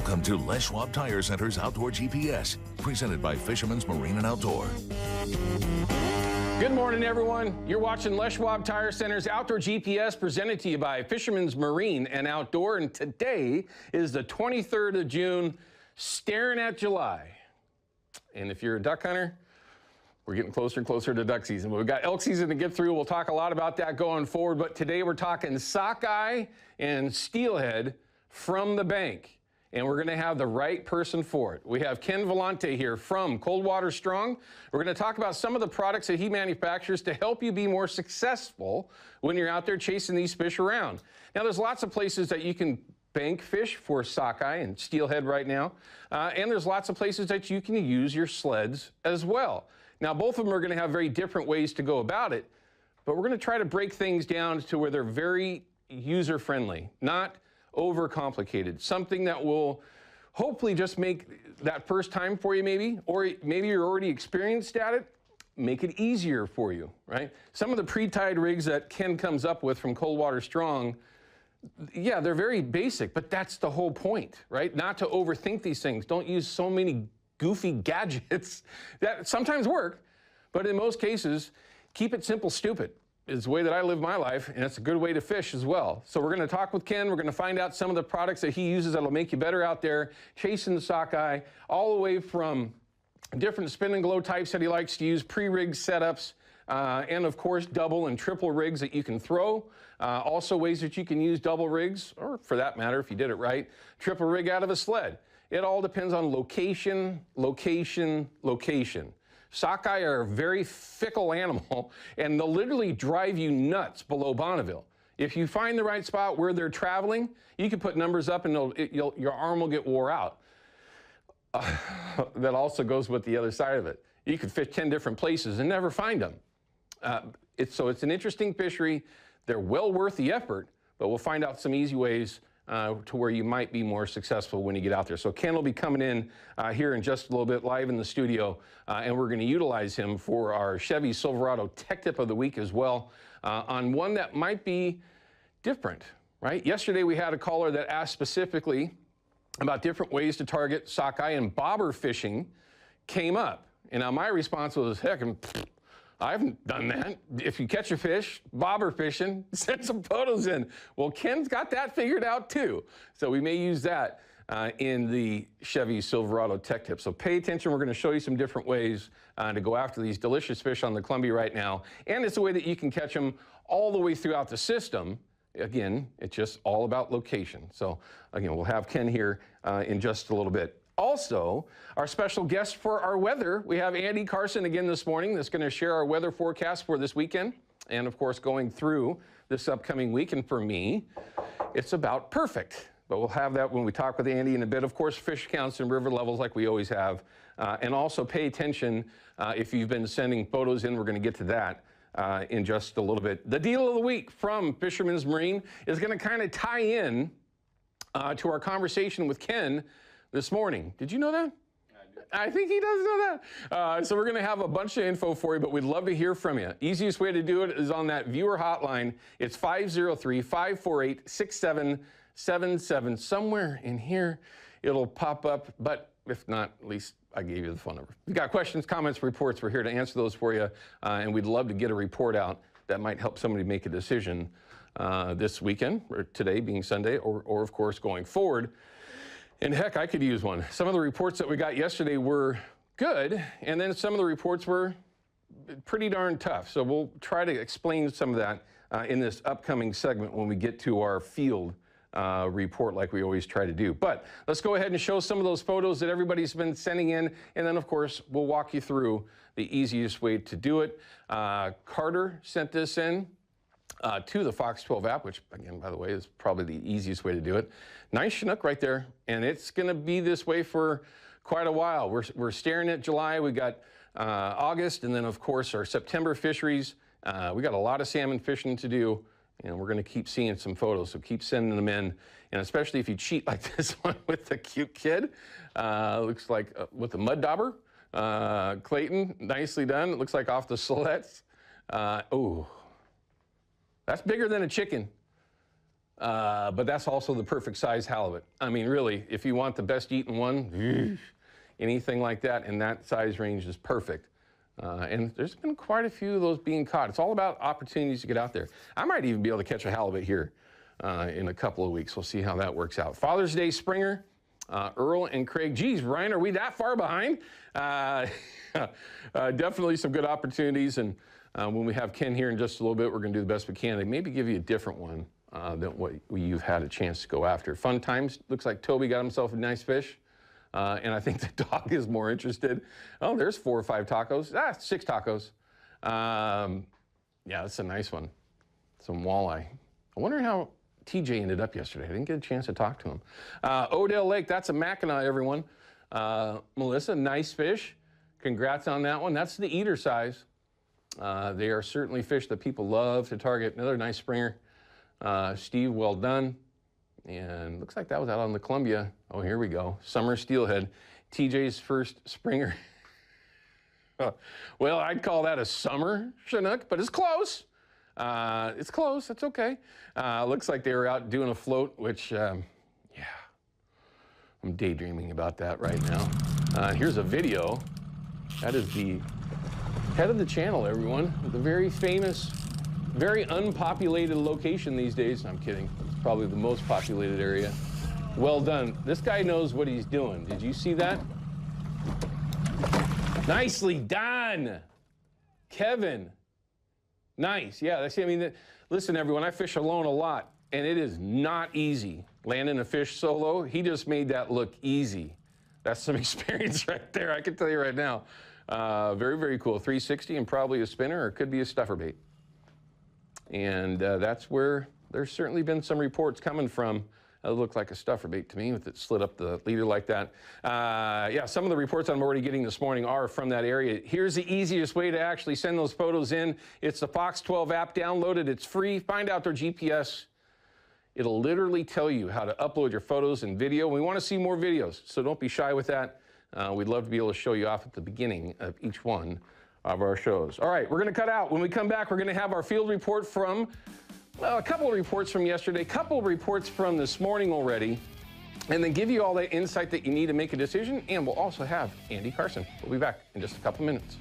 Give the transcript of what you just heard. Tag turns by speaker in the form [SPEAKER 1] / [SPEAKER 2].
[SPEAKER 1] Welcome to Les Schwab Tire Center's Outdoor GPS, presented by Fisherman's Marine and Outdoor.
[SPEAKER 2] Good morning, everyone. You're watching Les Schwab Tire Center's Outdoor GPS, presented to you by Fisherman's Marine and Outdoor. And today is the 23rd of June, staring at July. And if you're a duck hunter, we're getting closer and closer to duck season. We've got elk season to get through. We'll talk a lot about that going forward. But today we're talking sockeye and steelhead from the bank. And we're going to have the right person for it. We have Ken Vellante here from Coldwater Strong. We're going to talk about some of the products that he manufactures to help you be more successful when you're out there chasing these fish around. Now, there's lots of places that you can bank fish for sockeye and steelhead right now. And there's lots of places that you can use your sleds as well. Now, both of them are going to have very different ways to go about it, but we're going to try to break things down to where they're very user-friendly, not overcomplicated, something that will hopefully just make that first time for you maybe, or maybe you're already experienced at it, make it easier for you, right? Some of the pre-tied rigs that Ken comes up with from Coldwater Strong, yeah, they're very basic, but that's the whole point, right? Not to overthink these things. Don't use so many goofy gadgets that sometimes work, but in most cases, keep it simple, stupid. Is the way that I live my life, and it's a good way to fish as well. So we're going to talk with Ken. We're going to find out some of the products that he uses that'll make you better out there chasing the sockeye, all the way from different spin and glow types that he likes to use, pre-rig setups, and of course double and triple rigs that you can throw. Also ways that you can use double rigs, or for that matter, if you did it right, triple rig out of a sled. It all depends on location, location, location. Sockeye are a very fickle animal, and they'll literally drive you nuts below Bonneville. If you find the right spot where they're traveling, you can put numbers up and your arm will get wore out. That also goes with the other side of it. You could fish 10 different places and never find them. So it's an interesting fishery. They're well worth the effort, but we'll find out some easy ways to where you might be more successful when you get out there. So Ken will be coming in here in just a little bit live in the studio, and we're going to utilize him for our Chevy Silverado Tech Tip of the Week as well, on one that might be different, right? Yesterday we had a caller that asked specifically about different ways to target sockeye, and bobber fishing came up. And now my response was, heck, I haven't done that. If you catch a fish, bobber fishing, send some photos in. Well, Ken's got that figured out too. So we may use that in the Chevy Silverado Tech Tip. So pay attention. We're going to show you some different ways to go after these delicious fish on the Columbia right now. And it's a way that you can catch them all the way throughout the system. Again, it's just all about location. So again, we'll have Ken here in just a little bit. Also, our special guest for our weather, we have Andy Carson again this morning that's going to share our weather forecast for this weekend. And of course, going through this upcoming week. And for me, it's about perfect. But we'll have that when we talk with Andy in a bit. Of course, fish counts and river levels like we always have. And also pay attention if you've been sending photos in. We're going to get to that in just a little bit. The deal of the week from Fisherman's Marine is going to kind of tie in to our conversation with Ken this morning. Did you know that? I think he does know that. So we're going to have a bunch of info for you, but we'd love to hear from you. Easiest way to do it is on that viewer hotline. It's 503-548-6777. Somewhere in here it'll pop up, but if not, at least I gave you the phone number. If you've got questions, comments, reports, we're here to answer those for you, and we'd love to get a report out that might help somebody make a decision this weekend, or today being Sunday, or of course going forward. And heck, I could use one. Some of the reports that we got yesterday were good, and then some of the reports were pretty darn tough. So we'll try to explain some of that in this upcoming segment when we get to our field report like we always try to do. But let's go ahead and show some of those photos that everybody's been sending in, and then of course we'll walk you through the easiest way to do it. Carter sent this in to the Fox 12 app, which again, by the way, is probably the easiest way to do it. Nice Chinook right there, and it's going to be this way for quite a while. We're staring at July. We got August, and then of course our September fisheries. We got a lot of salmon fishing to do, and we're going to keep seeing some photos. So keep sending them in, and especially if you cheat like this one with the cute kid. Looks like with the mud dauber. Clayton, nicely done. It looks like off the Silettes. Oh. That's bigger than a chicken. but that's also the perfect size halibut. I mean, really, if you want the best eaten one, anything like that in that size range is perfect. And there's been quite a few of those being caught. It's all about opportunities to get out there. I might even be able to catch a halibut here in a couple of weeks. We'll see how that works out. Father's Day Springer, Earl and Craig. Geez, Ryan, are we that far behind? Definitely some good opportunities. And when we have Ken here in just a little bit, we're going to do the best we can and maybe give you a different one than what you've had a chance to go after. Fun times. Looks like Toby got himself a nice fish. And I think the dog is more interested. Oh, there's 4 or 5 tacos. 6 tacos. Yeah, that's a nice one. Some walleye. I wonder how TJ ended up yesterday. I didn't get a chance to talk to him. Odell Lake, that's a Mackinac, everyone. Melissa, nice fish. Congrats on that one. That's the eater size. They are certainly fish that people love to target. Another nice springer. Steve, well done. And looks like that was out on the Columbia. Oh, here we go. Summer steelhead. TJ's first springer. Well, I'd call that a summer Chinook, but it's close. It's close. It's okay. Looks like they were out doing a float, which, yeah, I'm daydreaming about that right now. Here's a video. That is the head of the channel, everyone. The very famous, very unpopulated location these days. I'm kidding. It's probably the most populated area. Well done. This guy knows what he's doing. Did you see that? Nicely done, Kevin. Nice. Yeah, I mean, listen, everyone, I fish alone a lot, and it is not easy landing a fish solo. He just made that look easy. That's some experience right there, I can tell you right now. Very, very cool. 360 and probably a spinner, or it could be a stuffer bait. And that's where there's certainly been some reports coming from. It looked like a stuffer bait to me with it slid up the leader like that. Yeah, some of the reports I'm already getting this morning are from that area. Here's the easiest way to actually send those photos in. It's the Fox 12 app. Download it. It's free. Find Outdoor GPS. It'll literally tell you how to upload your photos and video. We want to see more videos, so don't be shy with that. We'd love to be able to show you off at the beginning of each one of our shows. All right, we're going to cut out. When we come back, we're going to have our field report from, well, a couple of reports from yesterday, a couple of reports from this morning already, and then give you all the insight that you need to make a decision. And we'll also have Andy Carson. We'll be back in just a couple minutes.